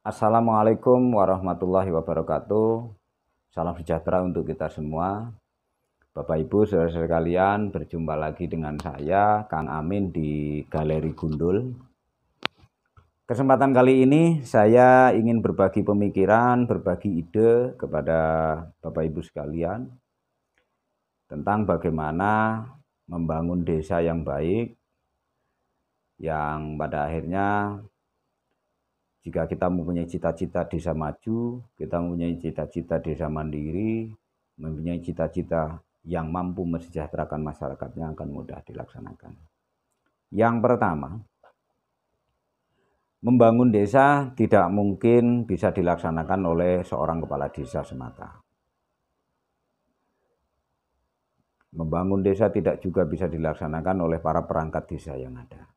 Assalamualaikum warahmatullahi wabarakatuh. Salam sejahtera untuk kita semua. Bapak Ibu, saudara-saudara sekalian, berjumpa lagi dengan saya, Kang Amin di Galeri Gundul. Kesempatan kali ini saya ingin berbagi pemikiran, berbagi ide kepada Bapak Ibu sekalian tentang bagaimana membangun desa yang baik, yang pada akhirnya jika kita mempunyai cita-cita desa maju, kita mempunyai cita-cita desa mandiri, mempunyai cita-cita yang mampu mensejahterakan masyarakatnya akan mudah dilaksanakan. Yang pertama, membangun desa tidak mungkin bisa dilaksanakan oleh seorang kepala desa semata. Membangun desa tidak juga bisa dilaksanakan oleh para perangkat desa yang ada.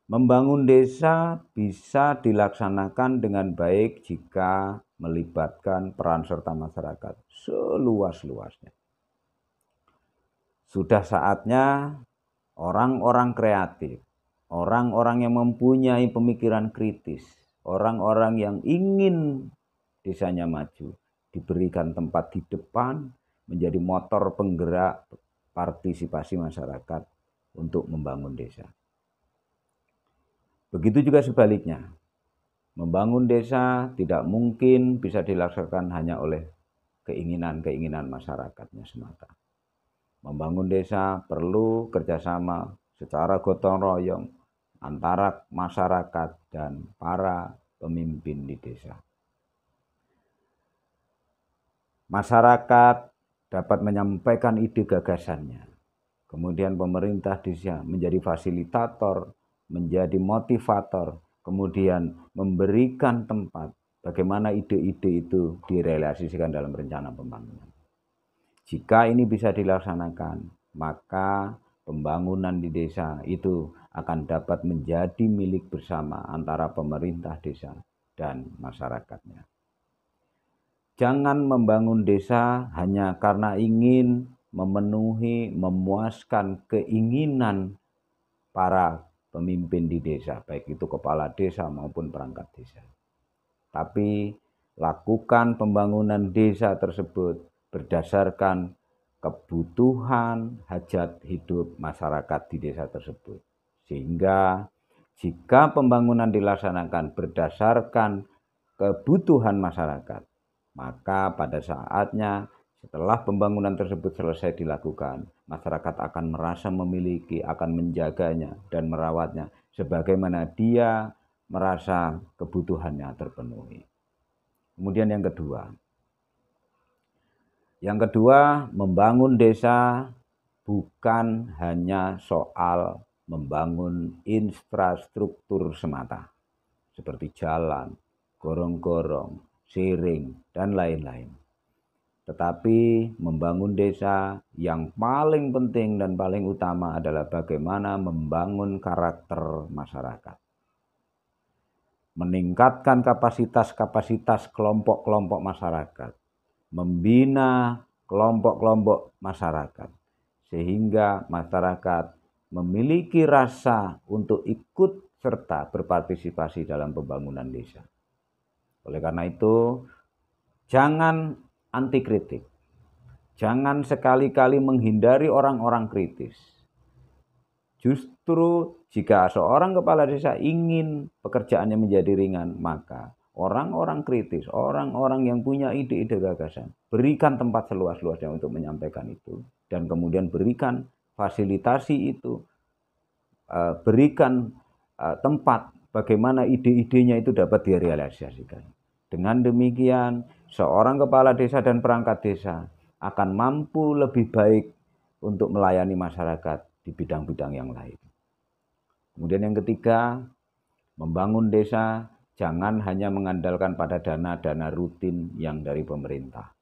Membangun desa bisa dilaksanakan dengan baik jika melibatkan peran serta masyarakat seluas-luasnya. Sudah saatnya orang-orang kreatif, orang-orang yang mempunyai pemikiran kritis, orang-orang yang ingin desanya maju, diberikan tempat di depan menjadi motor penggerak partisipasi masyarakat untuk membangun desa. Begitu juga sebaliknya, membangun desa tidak mungkin bisa dilaksanakan hanya oleh keinginan-keinginan masyarakatnya semata. Membangun desa perlu kerjasama secara gotong royong antara masyarakat dan para pemimpin di desa. Masyarakat dapat menyampaikan ide gagasannya. Kemudian pemerintah desa menjadi fasilitator, menjadi motivator, kemudian memberikan tempat bagaimana ide-ide itu direalisasikan dalam rencana pembangunan. Jika ini bisa dilaksanakan, maka pembangunan di desa itu akan dapat menjadi milik bersama antara pemerintah desa dan masyarakatnya. Jangan membangun desa hanya karena ingin memenuhi, memuaskan keinginan para pemimpin di desa, baik itu kepala desa maupun perangkat desa. Tapi lakukan pembangunan desa tersebut berdasarkan kebutuhan hajat hidup masyarakat di desa tersebut. Sehingga jika pembangunan dilaksanakan berdasarkan kebutuhan masyarakat, maka pada saatnya setelah pembangunan tersebut selesai dilakukan, masyarakat akan merasa memiliki, akan menjaganya dan merawatnya sebagaimana dia merasa kebutuhannya terpenuhi. Kemudian yang kedua, membangun desa bukan hanya soal membangun infrastruktur semata, seperti jalan, gorong-gorong, siring, dan lain-lain. Tetapi membangun desa yang paling penting dan paling utama adalah bagaimana membangun karakter masyarakat. Meningkatkan kapasitas kelompok-kelompok masyarakat. Membina kelompok-kelompok masyarakat. Sehingga masyarakat memiliki rasa untuk ikut serta berpartisipasi dalam pembangunan desa. Oleh karena itu, jangan anti kritik. Jangan sekali-kali menghindari orang-orang kritis. Justru jika seorang kepala desa ingin pekerjaannya menjadi ringan, maka orang-orang kritis, orang-orang yang punya ide-ide gagasan, berikan tempat seluas-luasnya untuk menyampaikan itu. Dan kemudian berikan fasilitasi itu, berikan tempat bagaimana ide-idenya itu dapat direalisasikan. Dengan demikian, seorang kepala desa dan perangkat desa akan mampu lebih baik untuk melayani masyarakat di bidang-bidang yang lain. Kemudian yang ketiga, membangun desa jangan hanya mengandalkan pada dana-dana rutin yang dari pemerintah.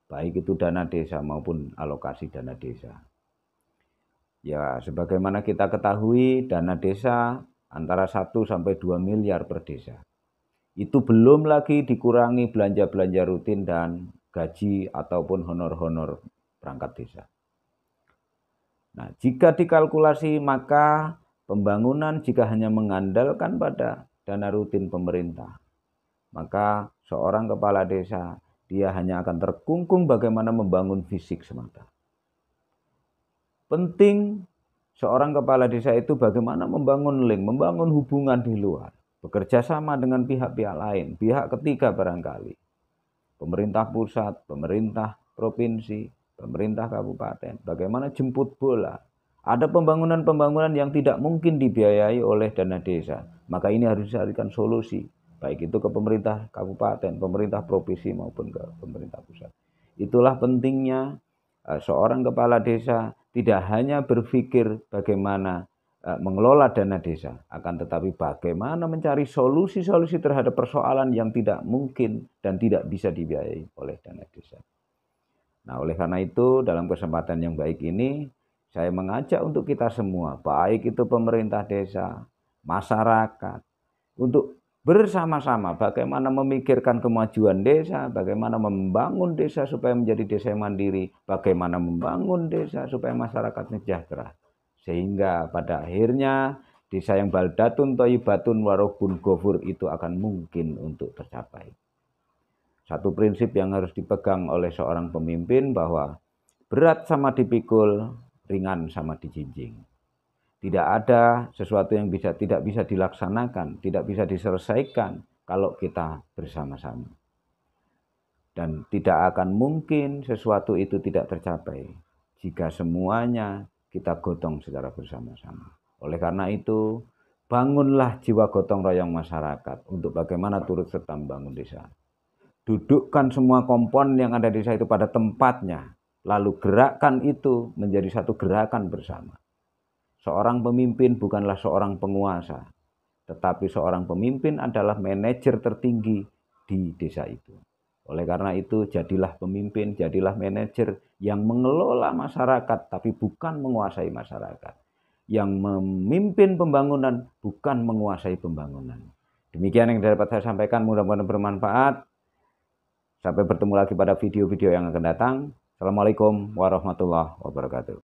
Baik itu dana desa maupun alokasi dana desa. Ya, sebagaimana kita ketahui, dana desa antara 1 sampai 2 miliar per desa. Itu belum lagi dikurangi belanja-belanja rutin dan gaji ataupun honor-honor perangkat desa. Nah, jika dikalkulasi maka pembangunan jika hanya mengandalkan pada dana rutin pemerintah, maka seorang kepala desa dia hanya akan terkungkung bagaimana membangun fisik semata. Penting seorang kepala desa itu bagaimana membangun link, membangun hubungan di luar, bekerja sama dengan pihak-pihak lain, pihak ketiga barangkali, pemerintah pusat, pemerintah provinsi, pemerintah kabupaten, bagaimana jemput bola. Ada pembangunan-pembangunan yang tidak mungkin dibiayai oleh dana desa, maka ini harus dicarikan solusi, baik itu ke pemerintah kabupaten, pemerintah provinsi maupun ke pemerintah pusat. Itulah pentingnya seorang kepala desa tidak hanya berpikir bagaimana mengelola dana desa, akan tetapi bagaimana mencari solusi-solusi terhadap persoalan yang tidak mungkin dan tidak bisa dibiayai oleh dana desa. Nah, oleh karena itu dalam kesempatan yang baik ini saya mengajak untuk kita semua, baik itu pemerintah desa, masyarakat, untuk bersama-sama bagaimana memikirkan kemajuan desa, bagaimana membangun desa supaya menjadi desa yang mandiri, bagaimana membangun desa supaya masyarakat sejahtera. Sehingga pada akhirnya desa yang baldatun thayyibatun warobun ghafur itu akan mungkin untuk tercapai. Satu prinsip yang harus dipegang oleh seorang pemimpin bahwa berat sama dipikul, ringan sama dijinjing. Tidak ada sesuatu yang tidak bisa dilaksanakan, tidak bisa diselesaikan kalau kita bersama-sama. Dan tidak akan mungkin sesuatu itu tidak tercapai jika semuanya kita gotong secara bersama-sama. Oleh karena itu, bangunlah jiwa gotong royong masyarakat untuk bagaimana turut serta membangun desa. Dudukkan semua komponen yang ada di desa itu pada tempatnya. Lalu gerakkan itu menjadi satu gerakan bersama. Seorang pemimpin bukanlah seorang penguasa, tetapi seorang pemimpin adalah manajer tertinggi di desa itu. Oleh karena itu, jadilah pemimpin, jadilah manajer yang mengelola masyarakat, tapi bukan menguasai masyarakat. Yang memimpin pembangunan, bukan menguasai pembangunan. Demikian yang dapat saya sampaikan, mudah-mudahan bermanfaat. Sampai bertemu lagi pada video-video yang akan datang. Assalamualaikum warahmatullahi wabarakatuh.